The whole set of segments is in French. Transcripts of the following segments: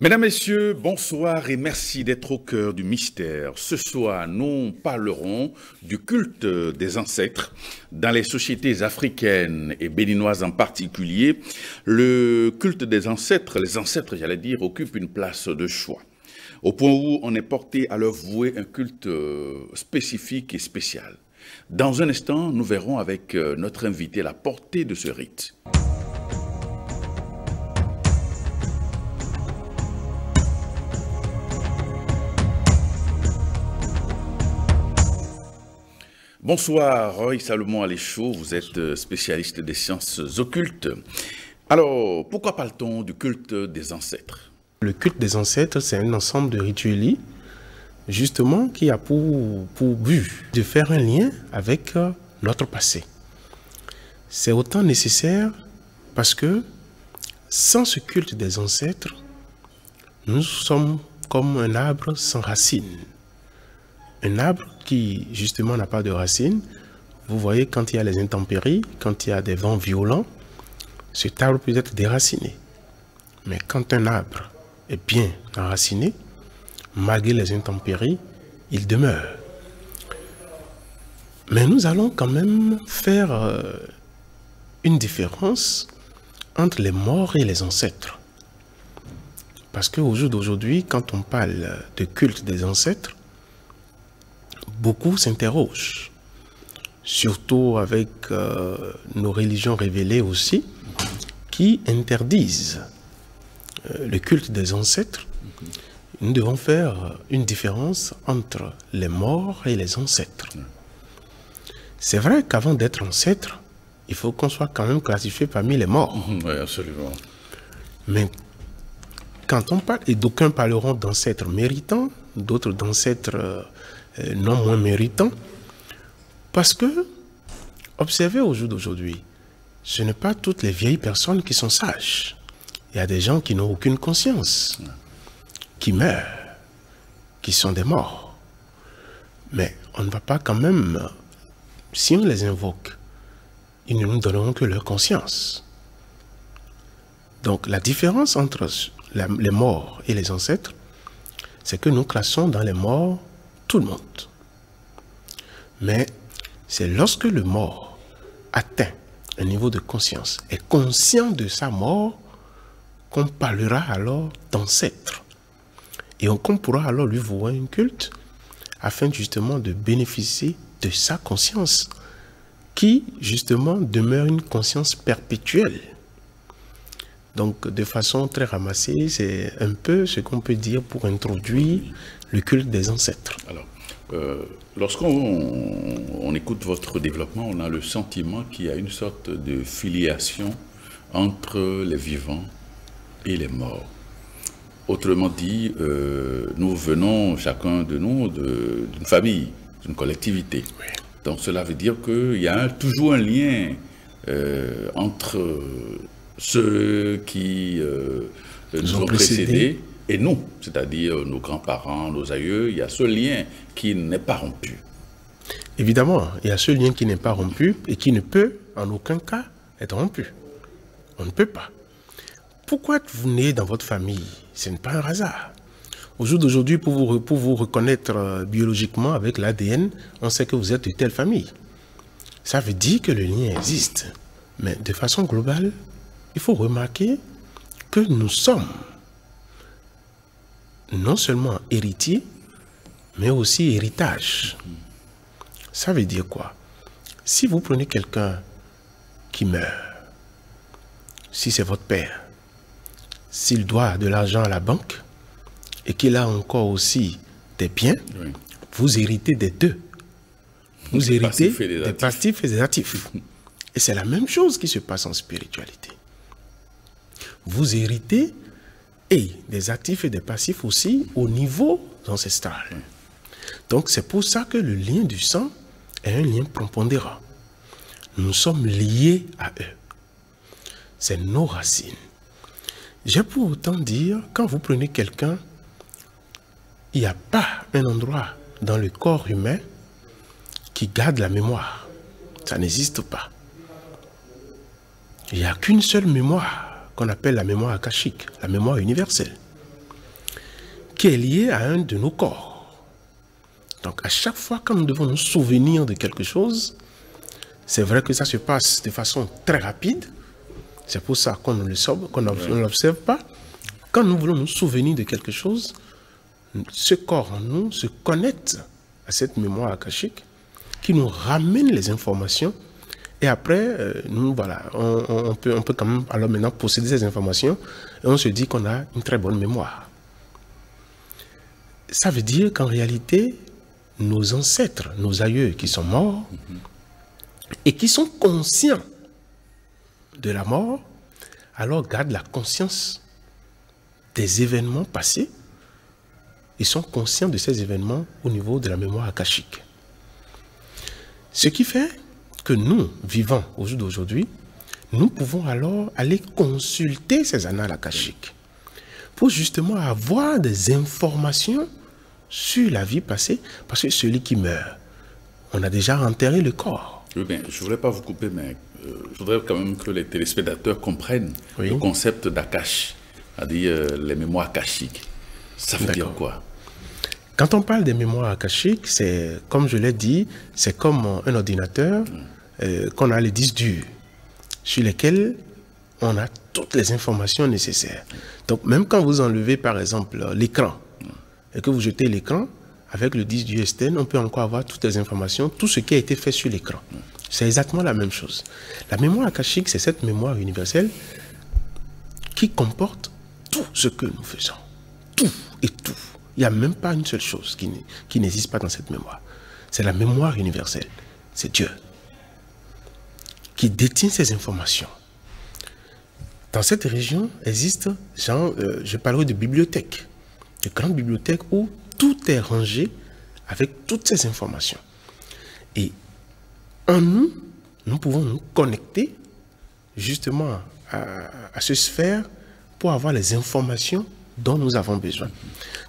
Mesdames, Messieurs, bonsoir et merci d'être au cœur du mystère. Ce soir, nous parlerons du culte des ancêtres. Dans les sociétés africaines et béninoises en particulier, le culte des ancêtres, les ancêtres, j'allais dire, occupent une place de choix. Au point où on est porté à leur vouer un culte spécifique et spécial. Dans un instant, nous verrons avec notre invité la portée de ce rite. Bonsoir, Roy Salomon Aléchaud, vous êtes spécialiste des sciences occultes. Alors, pourquoi parle-t-on du culte des ancêtres? Le culte des ancêtres, c'est un ensemble de rituels, justement, qui a pour but de faire un lien avec notre passé. C'est autant nécessaire parce que sans ce culte des ancêtres, nous sommes comme un arbre sans racines. Un arbre qui, justement, n'a pas de racines. Vous voyez, quand il y a les intempéries, quand il y a des vents violents, cet arbre peut être déraciné. Mais quand un arbre est bien enraciné, malgré les intempéries, il demeure. Mais nous allons quand même faire une différence entre les morts et les ancêtres. Parce qu'au jour d'aujourd'hui, quand on parle de culte des ancêtres, beaucoup s'interrogent, surtout avec nos religions révélées aussi, qui interdisent le culte des ancêtres. Nous devons faire une différence entre les morts et les ancêtres. C'est vrai qu'avant d'être ancêtre, il faut qu'on soit quand même classifié parmi les morts. Oui, absolument. Mais quand on parle, et d'aucuns parleront d'ancêtres méritants, d'autres d'ancêtres non moins méritants, parce que, observez au jour d'aujourd'hui, ce n'est pas toutes les vieilles personnes qui sont sages. Il y a des gens qui n'ont aucune conscience, qui meurent, qui sont des morts. Mais on ne va pas quand même, si on les invoque, ils ne nous donneront que leur conscience. Donc la différence entre les morts et les ancêtres, c'est que nous classons dans les morts tout le monde. Mais c'est lorsque le mort atteint un niveau de conscience, est conscient de sa mort, qu'on parlera alors d'ancêtre. Et qu'on pourra alors lui vouer un culte afin justement de bénéficier de sa conscience, qui justement demeure une conscience perpétuelle. Donc de façon très ramassée, c'est un peu ce qu'on peut dire pour introduire le culte des ancêtres. Alors, lorsqu'on écoute votre développement, on a le sentiment qu'il y a une sorte de filiation entre les vivants et les morts. Autrement dit, nous venons, chacun de nous, d'une famille, d'une collectivité. Oui. Donc cela veut dire qu'il y a toujours un lien entre ceux qui nous ont précédés et nous, c'est-à-dire nos grands-parents, nos aïeux. Il y a ce lien qui n'est pas rompu. Évidemment, il y a ce lien qui n'est pas rompu et qui ne peut en aucun cas être rompu. On ne peut pas. Pourquoi vous nez dans votre famille? Ce n'est pas un hasard. Au jour d'aujourd'hui, pour vous reconnaître biologiquement avec l'ADN, on sait que vous êtes de telle famille. Ça veut dire que le lien existe. Mais de façon globale, il faut remarquer que nous sommes non seulement héritiers, mais aussi héritage. Ça veut dire quoi? Si vous prenez quelqu'un qui meurt, si c'est votre père, s'il doit de l'argent à la banque et qu'il a encore aussi des biens, oui, vous héritez des deux. Vous héritez des passifs et des actifs. Et c'est la même chose qui se passe en spiritualité. Vous héritez et des actifs et des passifs aussi au niveau ancestral. Oui. Donc c'est pour ça que le lien du sang est un lien prépondérant. Nous sommes liés à eux. C'est nos racines. J'ai pour autant dire, quand vous prenez quelqu'un, il n'y a pas un endroit dans le corps humain qui garde la mémoire. Ça n'existe pas. Il n'y a qu'une seule mémoire qu'on appelle la mémoire akashique, la mémoire universelle. qui est lié à un de nos corps. Donc, à chaque fois quand nous devons nous souvenir de quelque chose, c'est vrai que ça se passe de façon très rapide. C'est pour ça qu'on ne l'observe pas. Quand nous voulons nous souvenir de quelque chose, ce corps en nous se connecte à cette mémoire akashique qui nous ramène les informations. Et après, nous, voilà, on peut quand même alors maintenant posséder ces informations et on se dit qu'on a une très bonne mémoire. Ça veut dire qu'en réalité, nos ancêtres, nos aïeux qui sont morts et qui sont conscients de la mort, alors gardent la conscience des événements passés. Ils sont conscients de ces événements au niveau de la mémoire akashique. Ce qui fait que nous, vivants au jour d'aujourd'hui, nous pouvons alors aller consulter ces annales akashiques pour justement avoir des informations sur la vie passée, parce que celui qui meurt, on a déjà enterré le corps. Oui, bien, je ne voudrais pas vous couper, mais je voudrais quand même que les téléspectateurs comprennent le concept d'Akash, c'est-à-dire les mémoires akashiques. Ça veut dire quoi? Quand on parle des mémoires akashiques, c'est, comme je l'ai dit, c'est comme un ordinateur qu'on a les disques durs, sur lesquels on a toutes les informations nécessaires. Donc, même quand vous enlevez, par exemple, l'écran, et que vous jetez l'écran, avec le disque dur externe, on peut encore avoir toutes les informations, tout ce qui a été fait sur l'écran. C'est exactement la même chose. La mémoire akashique, c'est cette mémoire universelle qui comporte tout ce que nous faisons. Tout et tout. Il n'y a même pas une seule chose qui n'existe pas dans cette mémoire. C'est la mémoire universelle. C'est Dieu qui détient ces informations. Dans cette région existe, je parlerai de bibliothèques, de grandes bibliothèques où tout est rangé avec toutes ces informations. Et en nous, nous pouvons nous connecter justement à ce sphère pour avoir les informations dont nous avons besoin.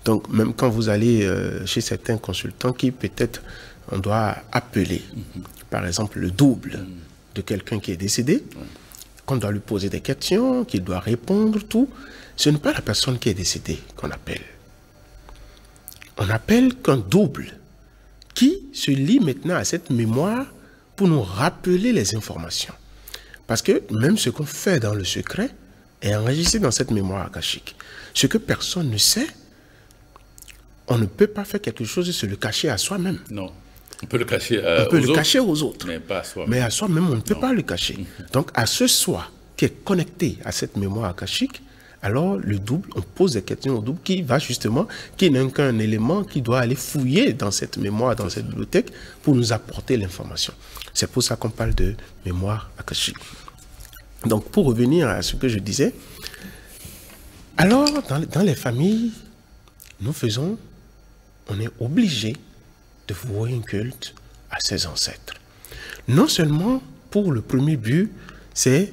Donc, même quand vous allez chez certains consultants qui peut-être on doit appeler, par exemple, le double de quelqu'un qui est décédé, qu'on doit lui poser des questions, qu'il doit répondre, tout, ce n'est pas la personne qui est décédée qu'on appelle. On appelle qu'un double qui se lie maintenant à cette mémoire pour nous rappeler les informations. Parce que même ce qu'on fait dans le secret est enregistré dans cette mémoire akashique. Ce que personne ne sait, on ne peut pas faire quelque chose et se le cacher à soi-même. Non. On peut le cacher aux autres. Mais pas à soi-même. Mais à soi-même, on ne peut pas le cacher. Donc, à ce soi qui est connecté à cette mémoire akashique, alors le double, on pose des questions au double qui va justement, qui n'est qu'un élément qui doit aller fouiller dans cette mémoire, dans cette bibliothèque, pour nous apporter l'information. C'est pour ça qu'on parle de mémoire akashique. Donc, pour revenir à ce que je disais, alors, dans les familles, on est obligé de vouer un culte à ses ancêtres. Non seulement pour le premier but, c'est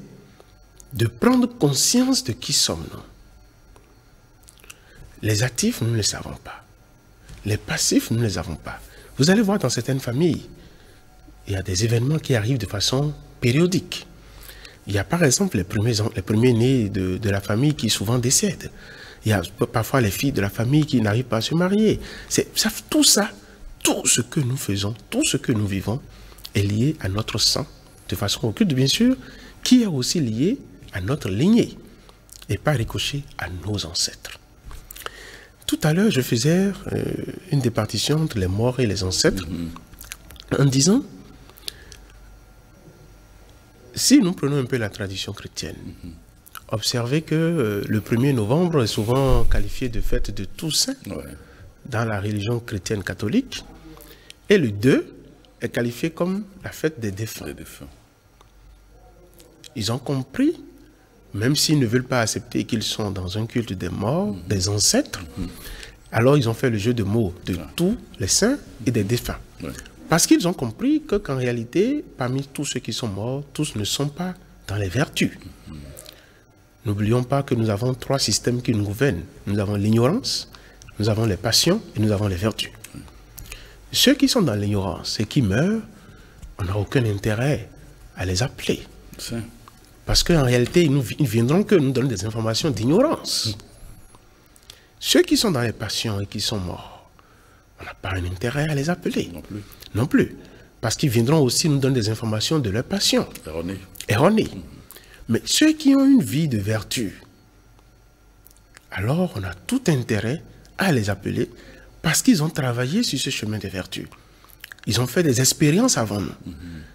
de prendre conscience de qui sommes-nous. Les actifs, nous ne les savons pas. Les passifs, nous ne les avons pas. Vous allez voir dans certaines familles, il y a des événements qui arrivent de façon périodique. Il y a par exemple les premiers nés de la famille qui souvent décèdent. Il y a parfois les filles de la famille qui n'arrivent pas à se marier. Tout ça, tout ce que nous faisons, tout ce que nous vivons est lié à notre sang, de façon occulte bien sûr, qui est aussi lié à notre lignée et pas ricochet à nos ancêtres. Tout à l'heure, je faisais une départition entre les morts et les ancêtres en disant, si nous prenons un peu la tradition chrétienne, observez que le 1er novembre est souvent qualifié de fête de Toussaint dans la religion chrétienne catholique, et le 2 est qualifié comme la fête des défunts. Ils ont compris, même s'ils ne veulent pas accepter qu'ils sont dans un culte des morts, des ancêtres, alors ils ont fait le jeu de mots de tous les saints et des défunts. Parce qu'ils ont compris qu'en réalité, parmi tous ceux qui sont morts, tous ne sont pas dans les vertus. N'oublions pas que nous avons 3 systèmes qui nous gouvernent. Nous avons l'ignorance, nous avons les passions et nous avons les vertus. Ceux qui sont dans l'ignorance et qui meurent, on n'a aucun intérêt à les appeler. Parce qu'en réalité, ils ne viendront que nous donner des informations d'ignorance. Ceux qui sont dans les passions et qui sont morts, on n'a pas un intérêt à les appeler. Non plus. Non plus. Parce qu'ils viendront aussi nous donner des informations de leur passion. Erroné. Erronées. Mais ceux qui ont une vie de vertu, alors on a tout intérêt à les appeler parce qu'ils ont travaillé sur ce chemin de vertu. Ils ont fait des expériences avant nous.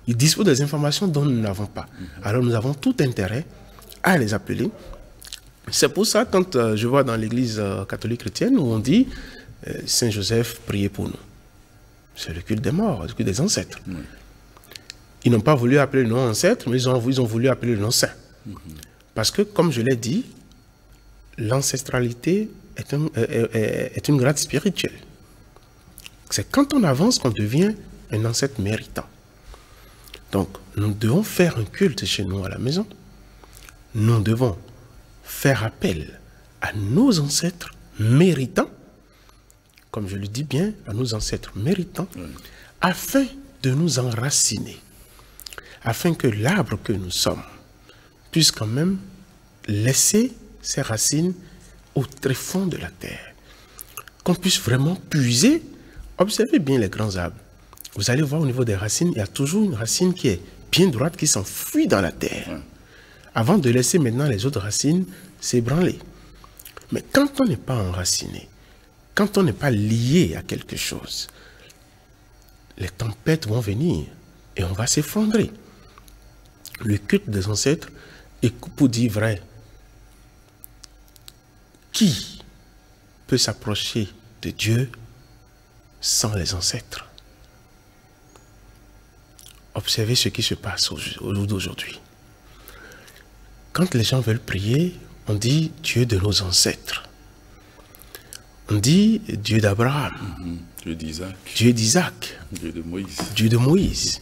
Ils disposent des informations dont nous n'avons pas. Alors nous avons tout intérêt à les appeler. C'est pour ça, quand je vois dans l'église catholique chrétienne où on dit Saint Joseph, priez pour nous. C'est le culte des morts, le culte des ancêtres. Ils n'ont pas voulu appeler le nom ancêtre, mais ils ont voulu appeler le nom saint. Parce que, comme je l'ai dit, l'ancestralité est une grade spirituelle. C'est quand on avance qu'on devient un ancêtre méritant. Donc, nous devons faire un culte chez nous à la maison. Nous devons faire appel à nos ancêtres méritants, comme je le dis bien, à nos ancêtres méritants, afin de nous enraciner, afin que l'arbre que nous sommes puisse quand même laisser ses racines au tréfonds de la terre, qu'on puisse vraiment puiser. Observez bien les grands arbres. Vous allez voir au niveau des racines, il y a toujours une racine qui est bien droite, qui s'enfuit dans la terre, avant de laisser maintenant les autres racines s'ébranler. Mais quand on n'est pas enraciné, quand on n'est pas lié à quelque chose, les tempêtes vont venir et on va s'effondrer. Le culte des ancêtres est, pour dire vrai, qui peut s'approcher de Dieu sans les ancêtres? Observez ce qui se passe au jour d'aujourd'hui. Quand les gens veulent prier, on dit Dieu de nos ancêtres. On dit Dieu d'Abraham. Dieu d'Isaac. Dieu d'Isaac. Dieu de Moïse. Dieu de Moïse.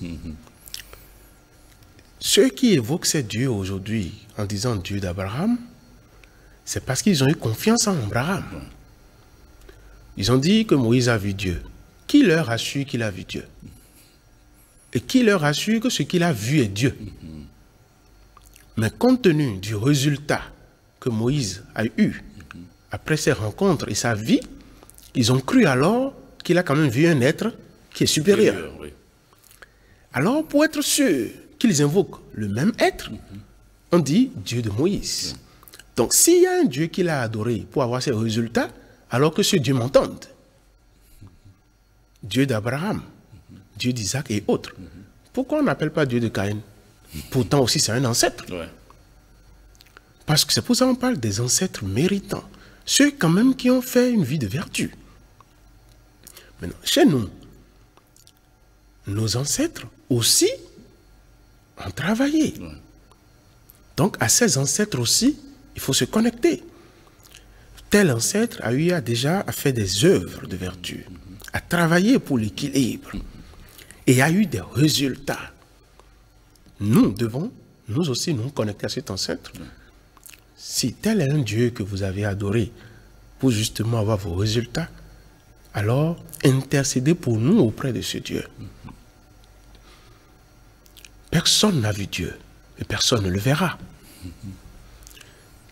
Ceux qui évoquent ces dieux aujourd'hui en disant Dieu d'Abraham, c'est parce qu'ils ont eu confiance en Abraham. Ils ont dit que Moïse a vu Dieu. Qui leur assure qu'il a vu Dieu? Et qui leur assure que ce qu'il a vu est Dieu? Mais compte tenu du résultat que Moïse a eu après ses rencontres et sa vie, ils ont cru alors qu'il a quand même vu un être qui est supérieur. Alors, pour être sûr qu'ils invoquent le même être, on dit Dieu de Moïse. Donc, s'il y a un Dieu qu'il a adoré pour avoir ses résultats, alors que ce Dieu m'entende, Dieu d'Abraham, Dieu d'Isaac et autres, pourquoi on n'appelle pas Dieu de Caïn? Pourtant aussi c'est un ancêtre. Parce que c'est pour ça qu'on parle des ancêtres méritants. Ceux quand même qui ont fait une vie de vertu. Maintenant, chez nous, nos ancêtres aussi ont travaillé. Donc à ces ancêtres aussi, il faut se connecter. Tel ancêtre a eu déjà fait des œuvres de vertu, a travaillé pour l'équilibre et a eu des résultats. Nous devons, nous aussi, nous connecter à cet ancêtre. Si tel est un Dieu que vous avez adoré pour justement avoir vos résultats, alors intercédez pour nous auprès de ce Dieu. Personne n'a vu Dieu et personne ne le verra.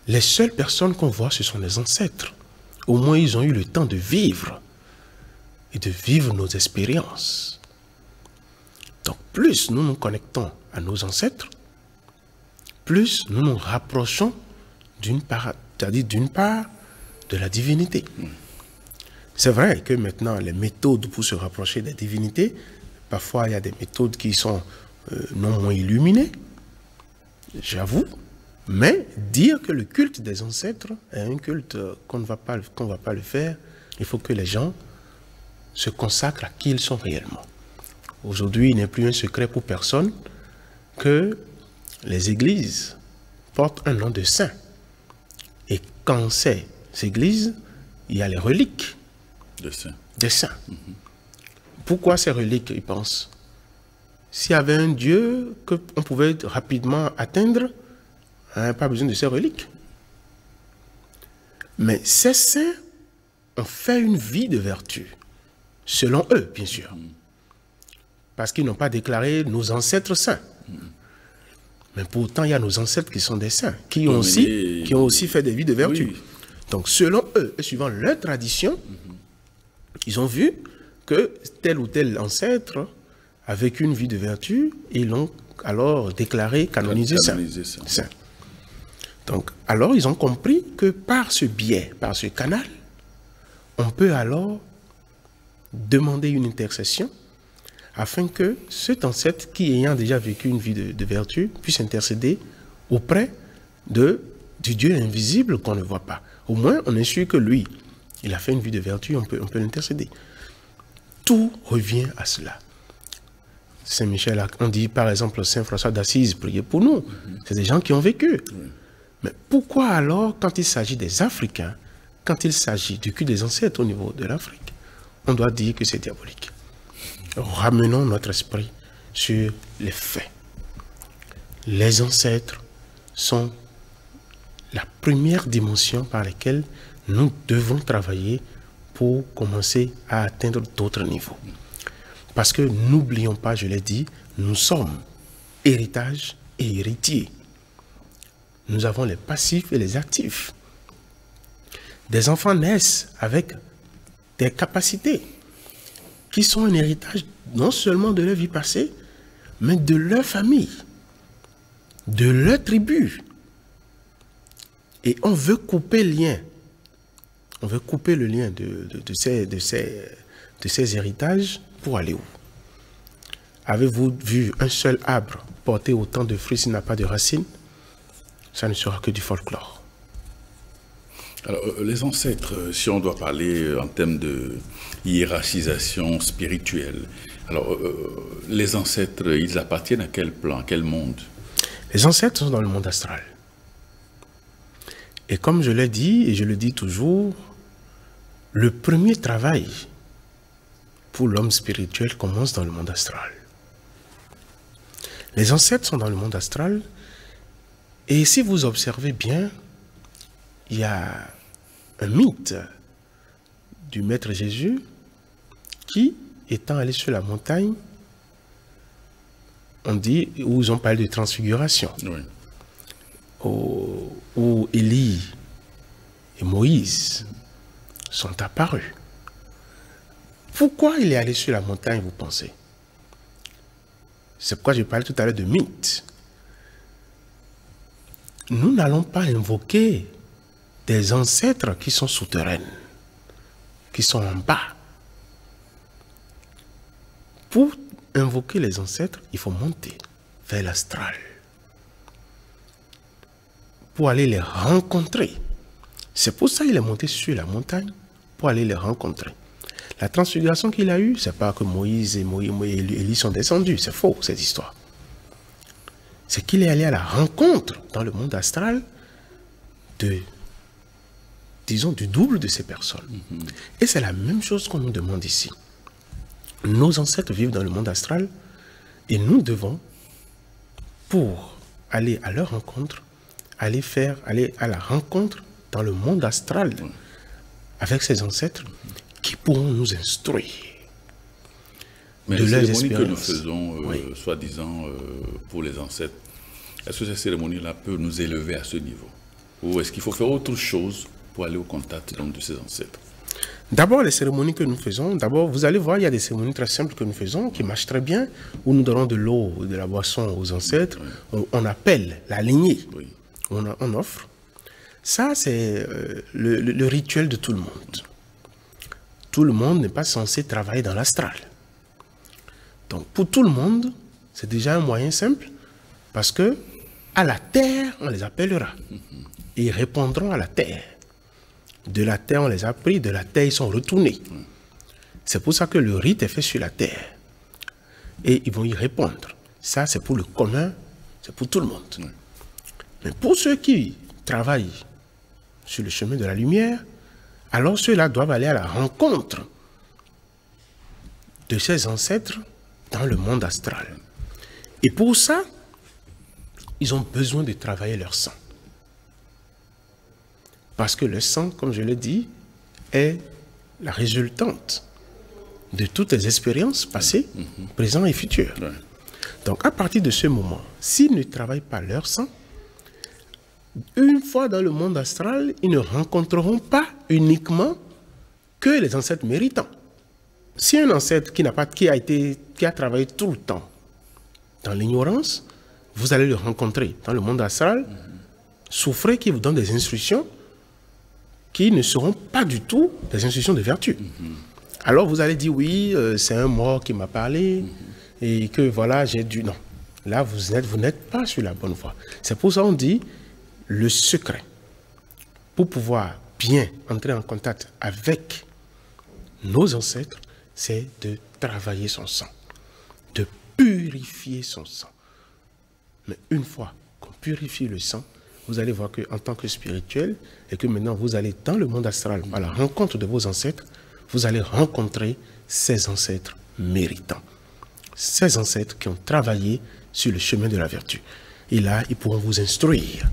Les seules personnes qu'on voit, ce sont les ancêtres. Au moins, ils ont eu le temps de vivre et de vivre nos expériences. Donc, plus nous nous connectons à nos ancêtres, plus nous nous rapprochons d'une part, c'est-à-dire d'une part de la divinité. C'est vrai que maintenant, les méthodes pour se rapprocher des divinités, parfois il y a des méthodes qui sont non moins illuminées, j'avoue, mais dire que le culte des ancêtres est un culte qu'on ne va pas le faire, il faut que les gens se consacrent à qui ils sont réellement. Aujourd'hui, il n'est plus un secret pour personne que les églises portent un nom de saint. Et quand ces églises, il y a les reliques des saints. Pourquoi ces reliques, ils pensent? S'il y avait un Dieu qu'on pouvait rapidement atteindre, pas besoin de ces reliques. Mais ces saints ont fait une vie de vertu, selon eux, bien sûr. Parce qu'ils n'ont pas déclaré nos ancêtres saints. Mais pourtant, il y a nos ancêtres qui sont des saints, qui ont aussi fait des vies de vertu. Donc, selon eux et suivant leur tradition, ils ont vu que tel ou tel ancêtre a vécu une vie de vertu et ils l'ont alors déclaré, canonisé saint. Donc, alors, ils ont compris que par ce biais, par ce canal, on peut alors demander une intercession afin que cet ancêtre qui ayant déjà vécu une vie de vertu puisse intercéder auprès du Dieu invisible qu'on ne voit pas. Au moins, on est sûr que lui, il a fait une vie de vertu, on peut l'intercéder. Tout revient à cela. Saint Michel, on dit par exemple Saint François d'Assise, priez pour nous. C'est des gens qui ont vécu. Mais pourquoi alors, quand il s'agit des Africains, quand il s'agit du culte des ancêtres au niveau de l'Afrique, on doit dire que c'est diabolique? Ramenons notre esprit sur les faits. Les ancêtres sont la première dimension par laquelle nous devons travailler pour commencer à atteindre d'autres niveaux. Parce que n'oublions pas, je l'ai dit, nous sommes héritage et héritiers. Nous avons les passifs et les actifs. Des enfants naissent avec des capacités qui sont un héritage non seulement de leur vie passée, mais de leur famille, de leur tribu. Et on veut couper le lien. On veut couper le lien de ces héritages pour aller où? Avez-vous vu un seul arbre porter autant de fruits s'il n'a pas de racines? Ça ne sera que du folklore. Alors, les ancêtres, si on doit parler en termes de hiérarchisation spirituelle, alors, les ancêtres, ils appartiennent à quel plan, à quel monde? Les ancêtres sont dans le monde astral. Et comme je l'ai dit, et je le dis toujours, le premier travail pour l'homme spirituel commence dans le monde astral. Les ancêtres sont dans le monde astral, et si vous observez bien, il y a un mythe du Maître Jésus qui, étant allé sur la montagne, on dit, où ils ont parlé de transfiguration, où Élie et Moïse sont apparus. Pourquoi il est allé sur la montagne, vous pensez? C'est pourquoi je parlais tout à l'heure de mythe. Nous n'allons pas invoquer des ancêtres qui sont souterrains, qui sont en bas. Pour invoquer les ancêtres, il faut monter vers l'astral. Pour aller les rencontrer. C'est pour ça qu'il est monté sur la montagne, pour aller les rencontrer. La transfiguration qu'il a eue, ce n'est pas que Moïse et Élie sont descendus, c'est faux cette histoire. C'est qu'il est allé à la rencontre dans le monde astral disons, du double de ces personnes. Et c'est la même chose qu'on nous demande ici. Nos ancêtres vivent dans le monde astral et nous devons, pour aller à leur rencontre, aller à la rencontre dans le monde astral avec ces ancêtres qui pourront nous instruire. Mais les cérémonies que nous faisons, soi-disant, pour les ancêtres, est-ce que ces cérémonies-là peuvent nous élever à ce niveau? Ou est-ce qu'il faut faire autre chose pour aller au contact donc, de ces ancêtres? D'abord, les cérémonies que nous faisons, d'abord, vous allez voir, il y a des cérémonies très simples que nous faisons, qui marchent très bien, où nous donnons de l'eau ou de la boisson aux ancêtres. On appelle la lignée. On offre. Ça, c'est le rituel de tout le monde. Tout le monde n'est pas censé travailler dans l'astral. Donc, pour tout le monde, c'est déjà un moyen simple, parce que à la terre, on les appellera. Et ils répondront à la terre. De la terre, on les a pris, de la terre, ils sont retournés. C'est pour ça que le rite est fait sur la terre. Et ils vont y répondre. Ça, c'est pour le commun, c'est pour tout le monde. Mais pour ceux qui travaillent sur le chemin de la lumière, alors ceux-là doivent aller à la rencontre de ces ancêtres dans le monde astral. Et pour ça, ils ont besoin de travailler leur sang. Parce que le sang, comme je l'ai dit, est la résultante de toutes les expériences passées, présentes et futures. Donc à partir de ce moment, s'ils ne travaillent pas leur sang, Une fois dans le monde astral, ils ne rencontreront pas uniquement que les ancêtres méritants. Si un ancêtre qui a travaillé tout le temps dans l'ignorance, vous allez le rencontrer dans le monde astral, souffrez qui vous donne des instructions qui ne seront pas du tout des instructions de vertu. Alors vous allez dire oui, c'est un mort qui m'a parlé et que voilà, j'ai dû... Non, là vous n'êtes pas sur la bonne voie. C'est pour ça qu'on dit le secret pour pouvoir bien entrer en contact avec nos ancêtres, c'est de travailler son sang, de purifier son sang. Mais une fois qu'on purifie le sang, vous allez voir qu'en tant que spirituel, et que maintenant vous allez dans le monde astral, à la rencontre de vos ancêtres, vous allez rencontrer ces ancêtres méritants. Ces ancêtres qui ont travaillé sur le chemin de la vertu. Et là, ils pourront vous instruire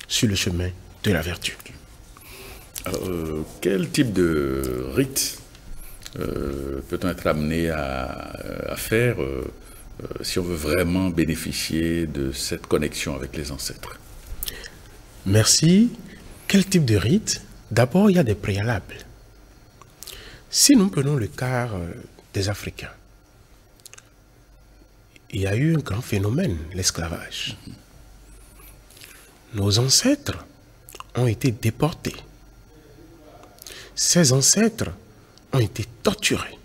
sur le chemin de la vertu. Alors, quel type de rite peut-on être amené à faire si on veut vraiment bénéficier de cette connexion avec les ancêtres? Merci. Quel type de rite? D'abord, il y a des préalables. Si nous prenons le cas des Africains, il y a eu un grand phénomène, l'esclavage. Nos ancêtres ont été déportés. Ces ancêtres ont été torturés,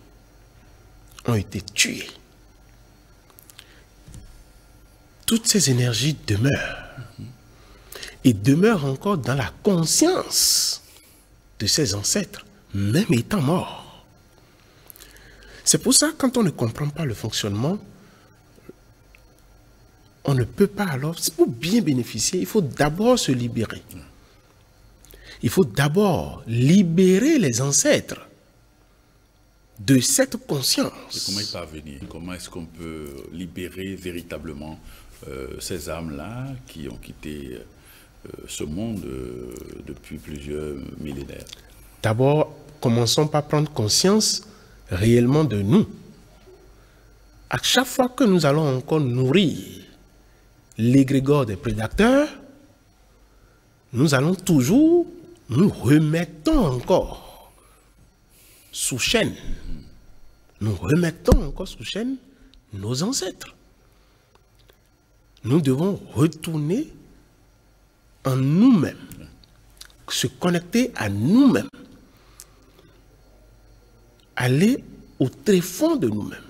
ont été tués. Toutes ces énergies demeurent et demeurent encore dans la conscience de ces ancêtres, même étant morts. C'est pour ça que quand on ne comprend pas le fonctionnement, on ne peut pas alors, pour bien bénéficier, il faut d'abord se libérer. Il faut d'abord libérer les ancêtres de cette conscience. Et comment y parvenir? Comment est-ce qu'on peut libérer véritablement ces âmes-là qui ont quitté ce monde depuis plusieurs millénaires? D'abord, commençons par prendre conscience réellement de nous. À chaque fois que nous allons encore nourrir l'égrégore des prédateurs, nous allons toujours, nous remettons encore sous chaîne. Nous remettons encore sous chaîne nos ancêtres. Nous devons retourner en nous-mêmes, se connecter à nous-mêmes, aller au tréfonds de nous-mêmes.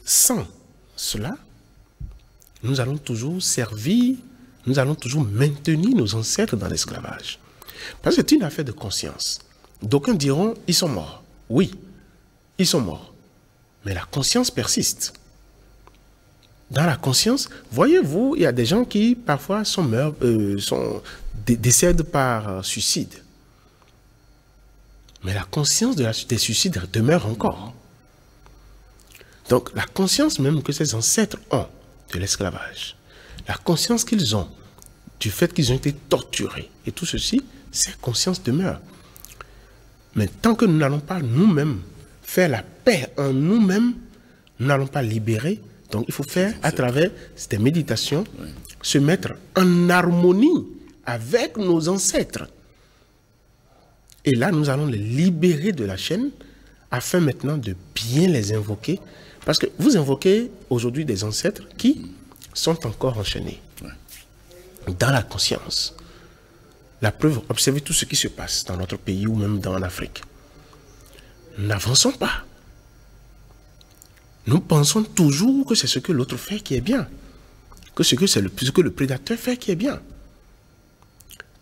Sans cela, nous allons toujours servir, nous allons toujours maintenir nos ancêtres dans l'esclavage. Parce que c'est une affaire de conscience. D'aucuns diront, ils sont morts. Oui, ils sont morts. Mais la conscience persiste. Dans la conscience, voyez-vous, il y a des gens qui parfois décèdent par suicide. Mais la conscience des suicides demeure encore. Donc la conscience même que ces ancêtres ont de l'esclavage, la conscience qu'ils ont du fait qu'ils ont été torturés, et tout ceci, cette conscience demeure. Mais tant que nous n'allons pas nous-mêmes faire la paix en nous-mêmes, nous n'allons pas libérer. Donc il faut faire à travers ces méditations, se mettre en harmonie avec nos ancêtres. Et là, nous allons les libérer de la chaîne afin maintenant de bien les invoquer. Parce que vous invoquez aujourd'hui des ancêtres qui sont encore enchaînés dans la conscience. La preuve, observez tout ce qui se passe dans notre pays ou même dans l'Afrique. Nous n'avançons pas. Nous pensons toujours que c'est ce que l'autre fait qui est bien. Que ce que le prédateur fait qui est bien.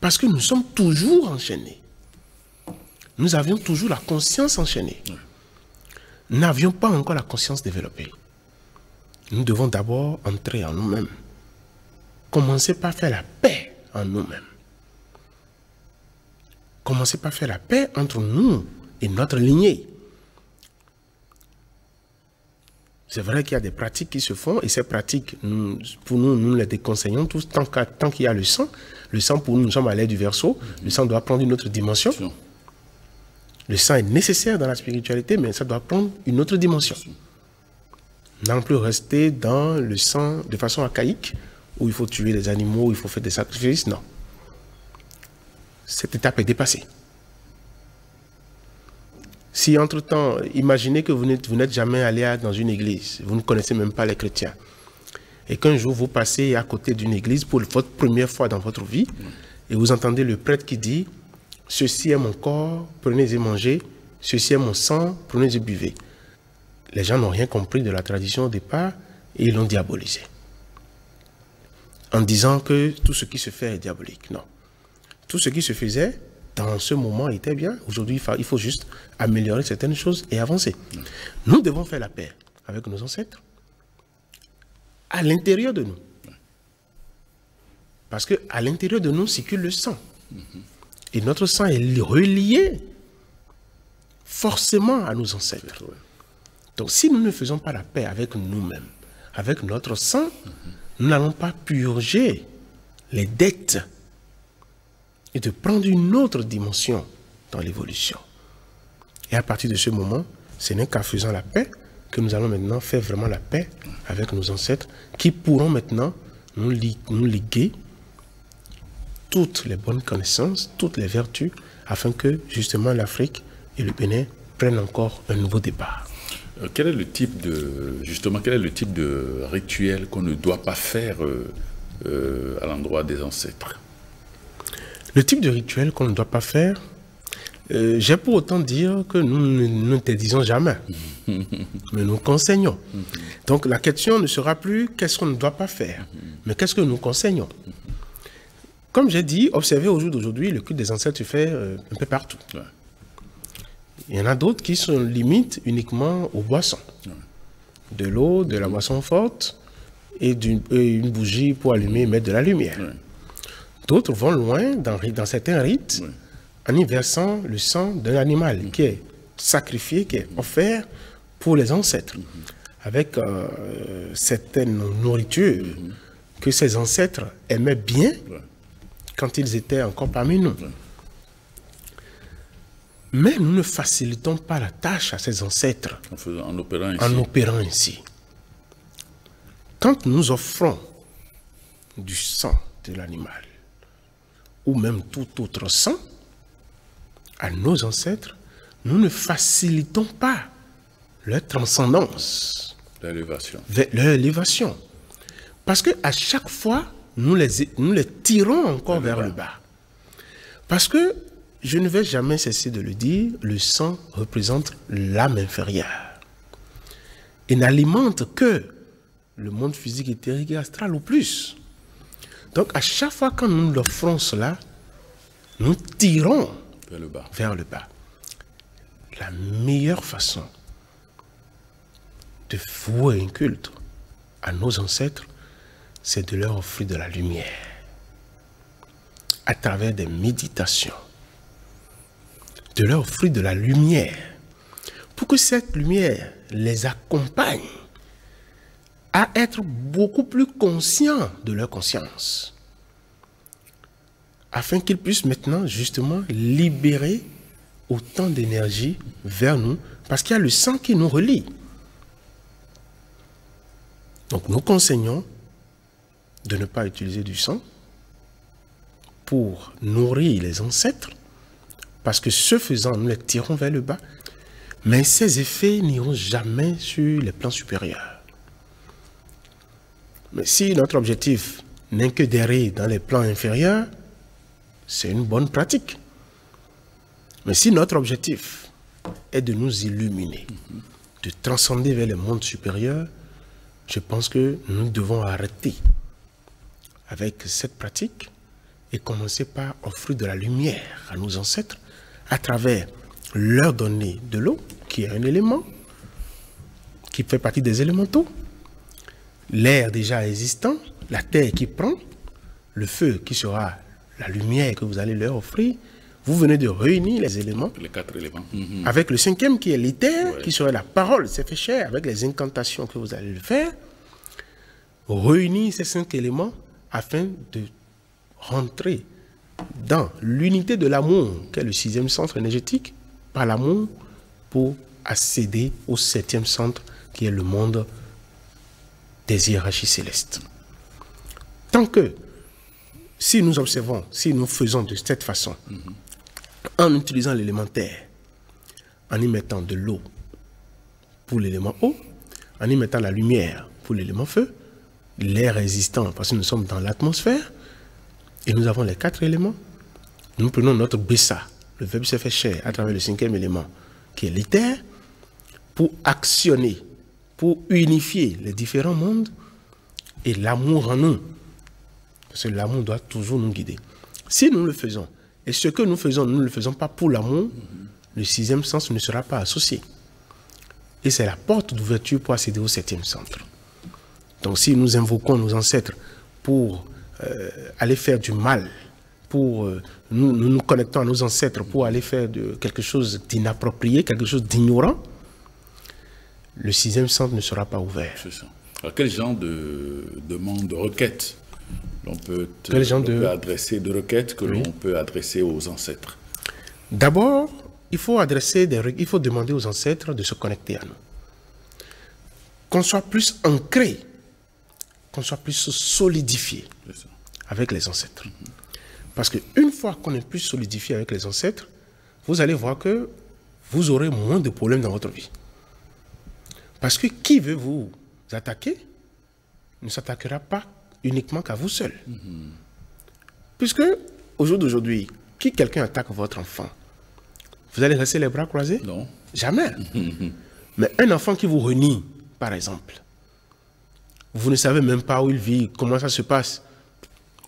Parce que nous sommes toujours enchaînés. Nous avions toujours la conscience enchaînée. Nous n'avions pas encore la conscience développée. Nous devons d'abord entrer en nous-mêmes. Commencer par faire la paix en nous-mêmes. Commencer par faire la paix entre nous et notre lignée. C'est vrai qu'il y a des pratiques qui se font et ces pratiques, pour nous, nous les déconseillons tous tant qu'il y a le sang. Le sang, pour nous, nous sommes à l'aide du Verseau. Le sang doit prendre une autre dimension. Le sang est nécessaire dans la spiritualité, mais ça doit prendre une autre dimension. N'allons plus rester dans le sang de façon archaïque, où il faut tuer les animaux, où il faut faire des sacrifices. Non. Cette étape est dépassée. Si entre-temps, imaginez que vous n'êtes jamais allé dans une église, vous ne connaissez même pas les chrétiens, et qu'un jour vous passez à côté d'une église pour votre première fois dans votre vie, et vous entendez le prêtre qui dit « Ceci est mon corps, prenez et mangez, ceci est mon sang, prenez et buvez ». Les gens n'ont rien compris de la tradition au départ, et ils l'ont diabolisé. En disant que tout ce qui se fait est diabolique. Non. Tout ce qui se faisait dans ce moment était bien. Aujourd'hui, il faut juste améliorer certaines choses et avancer. Nous devons faire la paix avec nos ancêtres à l'intérieur de nous. Parce qu'à l'intérieur de nous circule le sang. Et notre sang est relié forcément à nos ancêtres. Donc si nous ne faisons pas la paix avec nous-mêmes, avec notre sang, nous n'allons pas purger les dettes et de prendre une autre dimension dans l'évolution. Et à partir de ce moment, ce n'est qu'en faisant la paix que nous allons maintenant faire vraiment la paix avec nos ancêtres qui pourront maintenant nous liguer toutes les bonnes connaissances, toutes les vertus, afin que justement l'Afrique et le Bénin prennent encore un nouveau départ. Quel est le type de rituel qu'on ne doit pas faire à l'endroit des ancêtres? Le type de rituel qu'on ne doit pas faire, j'ai pour autant dire que nous n'interdisons jamais, mais nous conseillons. Donc la question ne sera plus qu'est-ce qu'on ne doit pas faire, mais qu'est-ce que nous conseillons. Comme j'ai dit, observez au jour d'aujourd'hui, le culte des ancêtres se fait un peu partout. Ouais. Il y en a d'autres qui se limitent uniquement aux boissons. Ouais. De l'eau, de la boisson forte et une bougie pour allumer et mettre de la lumière. Ouais. D'autres vont loin dans certains rites en y versant le sang d'un animal qui est sacrifié, qui est offert pour les ancêtres, avec certaines nourritures que ces ancêtres aimaient bien quand ils étaient encore parmi nous. Mais nous ne facilitons pas la tâche à ces ancêtres en opérant ainsi. Quand nous offrons du sang de l'animal, ou même tout autre sang, à nos ancêtres, nous ne facilitons pas leur transcendance, leur élévation. Parce qu'à chaque fois, nous les tirons encore vers le bas. Parce que, je ne vais jamais cesser de le dire, le sang représente l'âme inférieure. Et n'alimente que le monde physique, éthérique et astral au plus. Donc, à chaque fois que nous leur ferons cela, nous tirons vers le bas. La meilleure façon de vouer un culte à nos ancêtres, c'est de leur offrir de la lumière à travers des méditations. De leur offrir de la lumière pour que cette lumière les accompagne à être beaucoup plus conscients de leur conscience, afin qu'ils puissent maintenant justement libérer autant d'énergie vers nous, parce qu'il y a le sang qui nous relie. Donc nous conseillons de ne pas utiliser du sang pour nourrir les ancêtres, parce que ce faisant, nous les tirons vers le bas, mais ces effets n'iront jamais sur les plans supérieurs. Mais si notre objectif n'est que d'errer dans les plans inférieurs, c'est une bonne pratique. Mais si notre objectif est de nous illuminer, de transcender vers les mondes supérieurs, je pense que nous devons arrêter avec cette pratique et commencer par offrir de la lumière à nos ancêtres à travers leur donner de l'eau, qui est un élément qui fait partie des élémentaux, l'air déjà existant, la terre qui prend, le feu qui sera la lumière que vous allez leur offrir. Vous venez de réunir les éléments, les 4 éléments, avec le 5e qui est l'éther, qui serait la parole, c'est fait cher, avec les incantations que vous allez le faire, réunir ces 5 éléments afin de rentrer dans l'unité de l'amour, qui est le 6e centre énergétique, par l'amour, pour accéder au 7e centre, qui est le monde des hiérarchies célestes. tant que, si nous observons, si nous faisons de cette façon, en utilisant l'élémentaire, en y mettant de l'eau pour l'élément eau, en y mettant la lumière pour l'élément feu, l'air résistant, parce que nous sommes dans l'atmosphère, et nous avons les 4 éléments. Nous prenons notre Bessa, le verbe se fait chair, à travers le 5e élément, qui est l'éther, pour actionner, pour unifier les différents mondes, et l'amour en nous. Parce que l'amour doit toujours nous guider. Si nous le faisons, et ce que nous faisons, nous ne le faisons pas pour l'amour, le 6e sens ne sera pas associé. Et c'est la porte d'ouverture pour accéder au 7e centre. Donc si nous invoquons nos ancêtres pour aller faire du mal, pour nous connectons à nos ancêtres pour aller faire quelque chose d'inapproprié, quelque chose d'ignorant, le 6e centre ne sera pas ouvert. C'est ça. Alors quel genre de demande, de requête l'on peut adresser, de requêtes que l'on peut adresser aux ancêtres? D'abord, il faut demander aux ancêtres de se connecter à nous. Qu'on soit plus ancré, qu'on soit plus solidifié avec les ancêtres. Parce qu'une fois qu'on est plus solidifié avec les ancêtres, vous allez voir que vous aurez moins de problèmes dans votre vie. Parce que qui veut vous attaquer ne s'attaquera pas uniquement qu'à vous seul. Puisque, au jour d'aujourd'hui, si quelqu'un attaque votre enfant, vous allez rester les bras croisés? Non. Jamais. Mais un enfant qui vous renie, par exemple, vous ne savez même pas où il vit, comment ça se passe,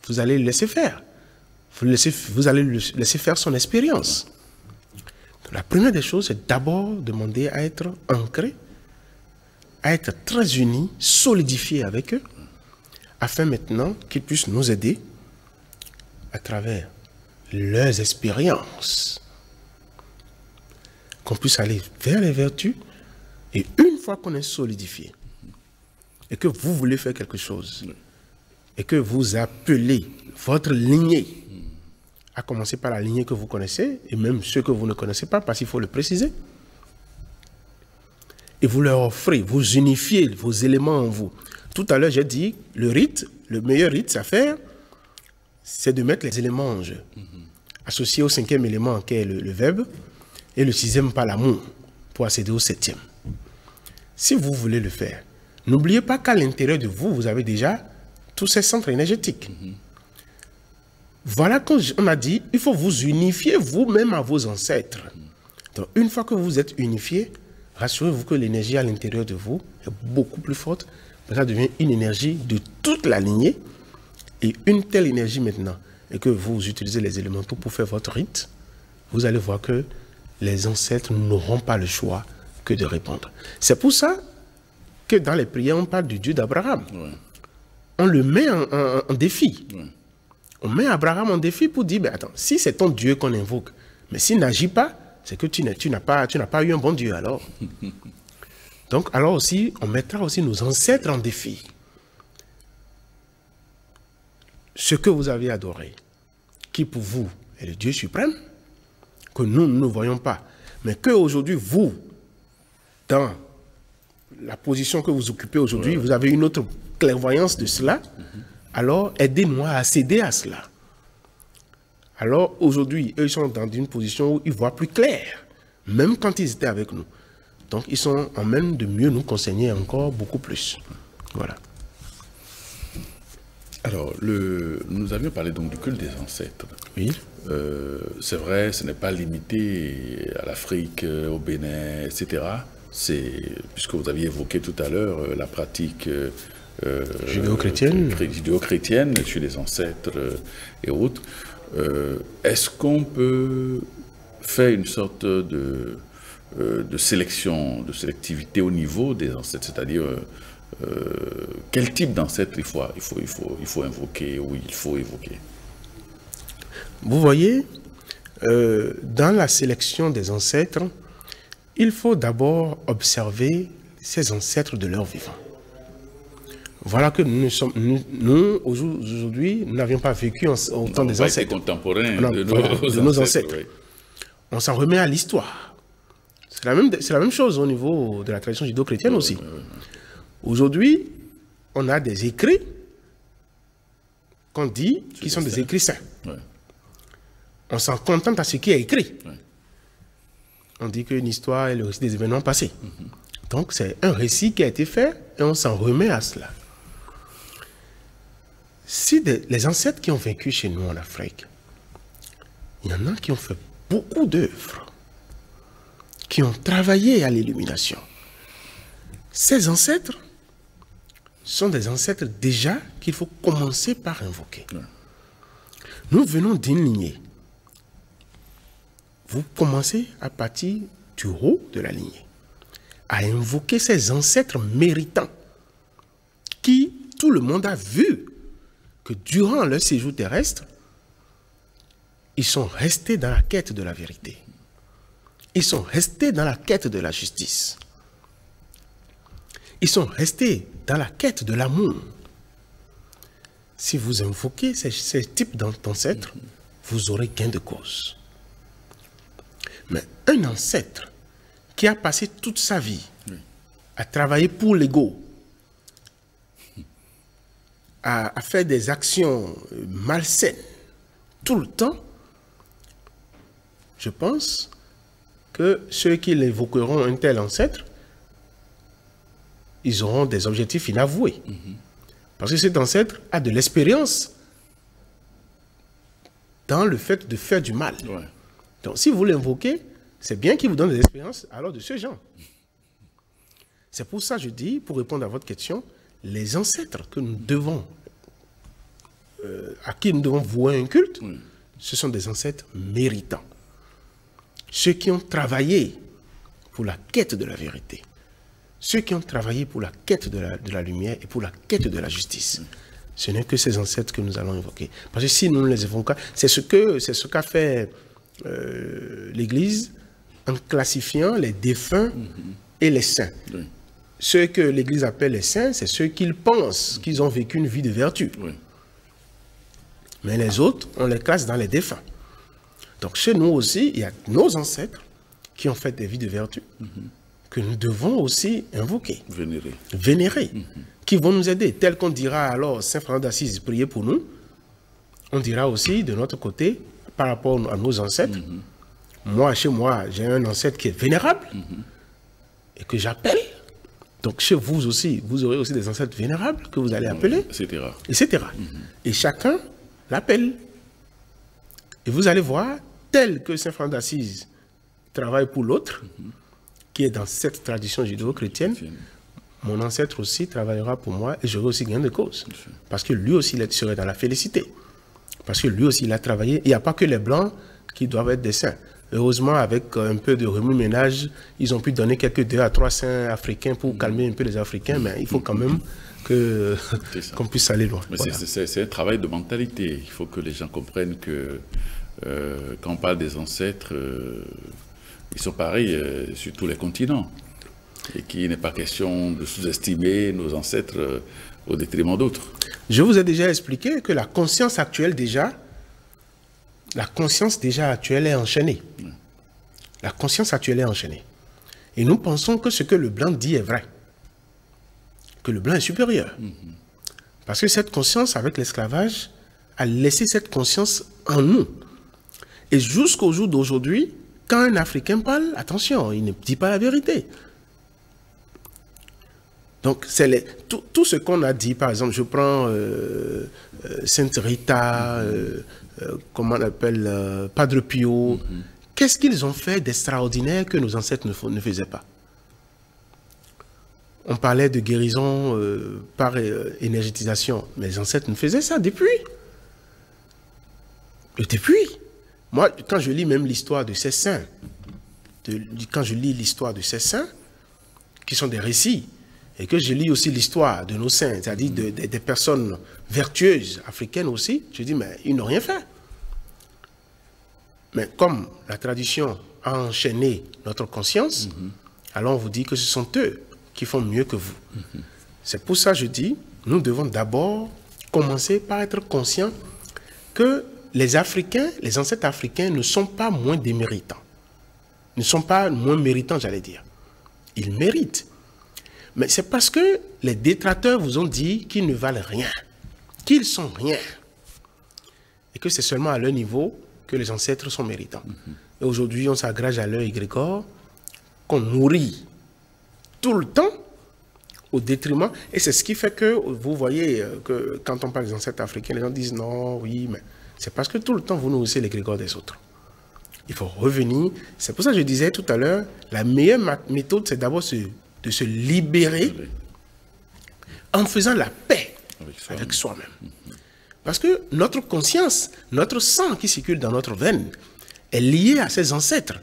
vous allez le laisser faire. Vous allez le laisser faire son expérience. La première des choses, c'est d'abord demander à être ancré, à être très unis, solidifiés avec eux, afin maintenant qu'ils puissent nous aider à travers leurs expériences, qu'on puisse aller vers les vertus, et une fois qu'on est solidifié, et que vous voulez faire quelque chose, et que vous appelez votre lignée, à commencer par la lignée que vous connaissez, et même ceux que vous ne connaissez pas, parce qu'il faut le préciser, et vous leur offrez, vous unifiez vos éléments en vous. Tout à l'heure, j'ai dit, le rite, le meilleur rite à faire, c'est de mettre les éléments en jeu. Associé au 5e élément, qui est le verbe, et le 6e par l'amour, pour accéder au 7e. Si vous voulez le faire, n'oubliez pas qu'à l'intérieur de vous, vous avez déjà tous ces centres énergétiques. Voilà qu'on a dit, il faut vous unifier vous-même à vos ancêtres. Donc, une fois que vous êtes unifiés, rassurez-vous que l'énergie à l'intérieur de vous est beaucoup plus forte. Ça devient une énergie de toute la lignée. Et une telle énergie maintenant, et que vous utilisez les élémentaux pour faire votre rite, vous allez voir que les ancêtres n'auront pas le choix que de répondre. C'est pour ça que dans les prières, on parle du Dieu d'Abraham. On le met en défi. On met Abraham en défi pour dire, ben attends, si c'est ton Dieu qu'on invoque, mais s'il n'agit pas, c'est que tu n'as pas eu un bon Dieu alors. Donc alors aussi, on mettra aussi nos ancêtres en défi. Ce que vous avez adoré, qui pour vous est le Dieu suprême, que nous ne voyons pas, mais que aujourd'hui vous, dans la position que vous occupez aujourd'hui, vous avez une autre clairvoyance de cela, alors aidez-nous à accéder à cela. Alors aujourd'hui, eux, ils sont dans une position où ils voient plus clair, même quand ils étaient avec nous. Donc ils sont en même de mieux nous conseiller encore beaucoup plus. Voilà. Alors, nous avions parlé donc du culte des ancêtres. Oui. C'est vrai, ce n'est pas limité à l'Afrique, au Bénin, etc. Puisque vous aviez évoqué tout à l'heure la pratique judéo-chrétienne chez les ancêtres et autres. Est-ce qu'on peut faire une sorte de sélectivité au niveau des ancêtres, c'est-à-dire quel type d'ancêtre il faut invoquer ou il faut évoquer? Vous voyez, dans la sélection des ancêtres, il faut d'abord observer ces ancêtres de leur vivant. Voilà que nous aujourd'hui, nous n'avions pas vécu au temps des ancêtres. Contemporains de nos ancêtres. Oui. On s'en remet à l'histoire. C'est la même chose au niveau de la tradition judéo-chrétienne aussi. Aujourd'hui, on a des écrits qu'on dit qu'ils sont des écrits saints. Ouais. On s'en contente à ce qui est écrit. Ouais. On dit qu'une histoire est le récit des événements passés. Donc c'est un récit qui a été fait et on s'en remet à cela. Si les ancêtres qui ont vécu chez nous en Afrique, il y en a qui ont fait beaucoup d'œuvres, qui ont travaillé à l'illumination. Ces ancêtres sont des ancêtres déjà qu'il faut commencer par invoquer. Ouais. Nous venons d'une lignée. Vous commencez à partir du haut de la lignée, à invoquer ces ancêtres méritants qui, tout le monde a vu que durant leur séjour terrestre, ils sont restés dans la quête de la vérité. Ils sont restés dans la quête de la justice. Ils sont restés dans la quête de l'amour. Si vous invoquez ces types d'ancêtres, vous aurez gain de cause. Mais un ancêtre qui a passé toute sa vie à travailler pour l'ego, à faire des actions malsaines tout le temps, je pense que ceux qui évoqueront un tel ancêtre, ils auront des objectifs inavoués. Parce que cet ancêtre a de l'expérience dans le fait de faire du mal. Ouais. Donc, si vous l'invoquez, c'est bien qu'il vous donne des expériences alors de ce genre. C'est pour ça que je dis, pour répondre à votre question, les ancêtres que nous devons, à qui nous devons vouer un culte, ce sont des ancêtres méritants. Ceux qui ont travaillé pour la quête de la vérité. Ceux qui ont travaillé pour la quête de la lumière et pour la quête de la justice. Ce n'est que ces ancêtres que nous allons invoquer. Parce que si nous ne les évoquons pas, c'est ce qu'a fait l'Église en classifiant les défunts et les saints. Oui. Ceux que l'Église appelle les saints, c'est ceux qu'ils pensent qu'ils ont vécu une vie de vertu. Oui. Mais les autres, on les classe dans les défunts. Donc chez nous aussi, il y a nos ancêtres qui ont fait des vies de vertu, que nous devons aussi invoquer. Vénérer. Qui vont nous aider. Tel qu'on dira alors, Saint François d'Assise, priez pour nous. On dira aussi de notre côté, par rapport à nos ancêtres, moi, chez moi, j'ai un ancêtre qui est vénérable et que j'appelle. Donc chez vous aussi, vous aurez aussi des ancêtres vénérables que vous allez appeler, etc. Et chacun l'appelle. Et vous allez voir, tel que Saint François d'Assise travaille pour l'autre, qui est dans cette tradition judéo-chrétienne, mon ancêtre aussi travaillera pour moi et j'aurai aussi gain de cause. Parce que lui aussi, il serait dans la félicité. Parce que lui aussi, il a travaillé. Il n'y a pas que les Blancs qui doivent être des saints. Heureusement, avec un peu de remue-ménage, ils ont pu donner quelques 2 à 3 saints africains pour calmer un peu les Africains, mais il faut quand même qu'on puisse aller loin. Voilà. C'est un travail de mentalité. Il faut que les gens comprennent que quand on parle des ancêtres, ils sont pareils sur tous les continents. Et qu'il n'est pas question de sous-estimer nos ancêtres au détriment d'autres. Je vous ai déjà expliqué que la conscience actuelle déjà, actuelle est enchaînée. La conscience actuelle est enchaînée. Et nous pensons que ce que le blanc dit est vrai. Que le blanc est supérieur. Parce que cette conscience, avec l'esclavage, a laissé cette conscience en nous. Et jusqu'au jour d'aujourd'hui, quand un Africain parle, attention, il ne dit pas la vérité. Donc, c'est tout ce qu'on a dit, par exemple, je prends Sainte Rita, comment on appelle, Padre Pio. Qu'est-ce qu'ils ont fait d'extraordinaire que nos ancêtres ne faisaient pas? On parlait de guérison par énergétisation, mais les ancêtres ne faisaient ça depuis. Depuis. Moi, quand je lis même l'histoire de ces saints, quand je lis l'histoire de ces saints, qui sont des récits, et que je lis aussi l'histoire de nos saints, c'est-à-dire des personnes vertueuses africaines aussi, je dis, mais ils n'ont rien fait. Mais comme la tradition a enchaîné notre conscience, alors on vous dit que ce sont eux qui font mieux que vous. C'est pour ça que je dis, nous devons d'abord commencer par être conscients que les Africains, les ancêtres africains ne sont pas moins déméritants. Ne sont pas moins méritants, j'allais dire. Ils méritent. Mais c'est parce que les détracteurs vous ont dit qu'ils ne valent rien, qu'ils sont rien. et que c'est seulement à leur niveau que les ancêtres sont méritants. Et aujourd'hui, on s'agrage à leur égrégore qu'on nourrit tout le temps au détriment. Et c'est ce qui fait que vous voyez que quand on parle des ancêtres africains, les gens disent non, oui, mais c'est parce que tout le temps vous nourrissez l'égrégore des autres. Il faut revenir. C'est pour ça que je disais tout à l'heure, la meilleure méthode, c'est d'abord de se libérer en faisant la paix avec soi-même. Parce que notre conscience, notre sang qui circule dans notre veine est lié à ces ancêtres.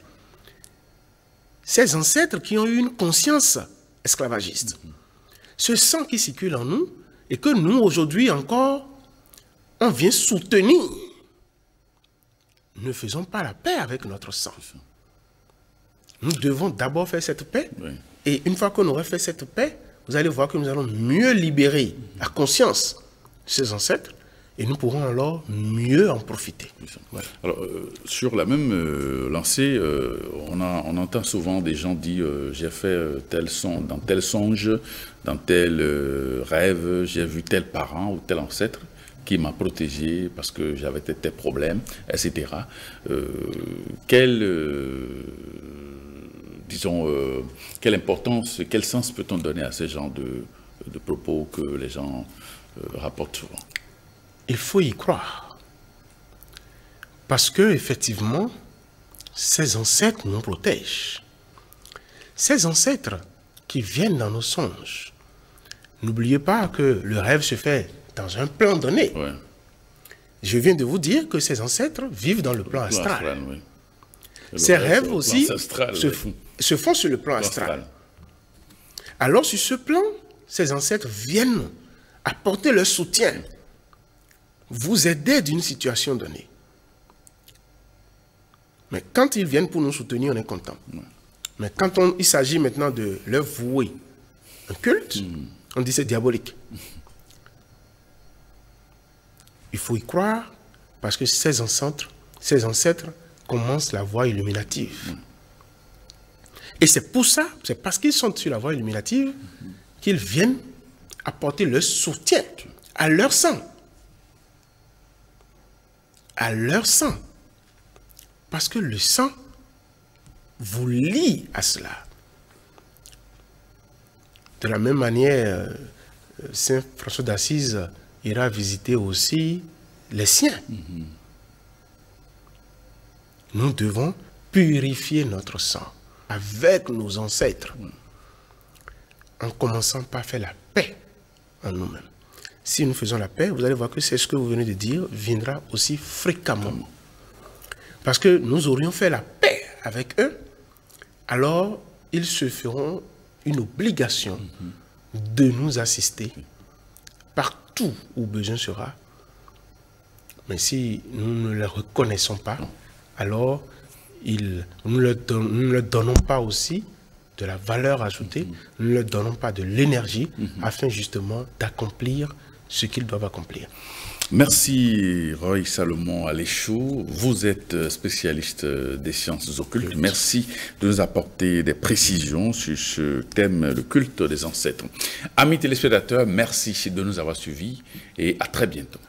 Ces ancêtres qui ont eu une conscience esclavagiste. Ce sang qui circule en nous et que nous, aujourd'hui encore, on vient soutenir. Ne faisons pas la paix avec notre sang. Nous devons d'abord faire cette paix. Oui. Et une fois qu'on aura fait cette paix, vous allez voir que nous allons mieux libérer la conscience de ces ancêtres et nous pourrons alors mieux en profiter. Ouais. Alors, sur la même lancée, on entend souvent des gens dire j'ai fait tel son, dans tel songe, dans tel rêve, j'ai vu tel parent ou tel ancêtre qui m'a protégé parce que j'avais tel problème, etc. Quelle importance, quel sens peut-on donner à ces genres de propos que les gens rapportent souvent? Il faut y croire. Parce que, effectivement, ces ancêtres nous protègent. Ces ancêtres qui viennent dans nos songes. N'oubliez pas que le rêve se fait dans un plan donné. Ouais. Je viens de vous dire que ces ancêtres vivent dans le plan astral. Oui. Ces rêves aussi se font sur le plan astral. Alors, sur ce plan, ces ancêtres viennent apporter leur soutien, vous aider d'une situation donnée. Mais quand ils viennent pour nous soutenir, on est content. Ouais. Mais quand il s'agit maintenant de leur vouer un culte, on dit c'est diabolique. Il faut y croire parce que ces ancêtres commencent la voie illuminative. Et c'est pour ça, c'est parce qu'ils sont sur la voie illuminative qu'ils viennent apporter leur soutien à leur sang. À leur sang. Parce que le sang vous lie à cela. De la même manière, Saint François d'Assise ira visiter aussi les siens. Nous devons purifier notre sang avec nos ancêtres en commençant par faire la paix en nous-mêmes. Si nous faisons la paix, vous allez voir que c'est ce que vous venez de dire viendra aussi fréquemment. Parce que nous aurions fait la paix avec eux, alors ils se feront une obligation de nous assister partout où besoin sera. Mais si nous ne les reconnaissons pas, alors nous ne leur donnons pas aussi de la valeur ajoutée, nous ne leur donnons pas de l'énergie afin justement d'accomplir ce qu'ils doivent accomplir. Merci Roy Salomon Aléchou, vous êtes spécialiste des sciences occultes. Merci de nous apporter des précisions sur ce thème, le culte des ancêtres. Amis téléspectateurs, merci de nous avoir suivis et à très bientôt.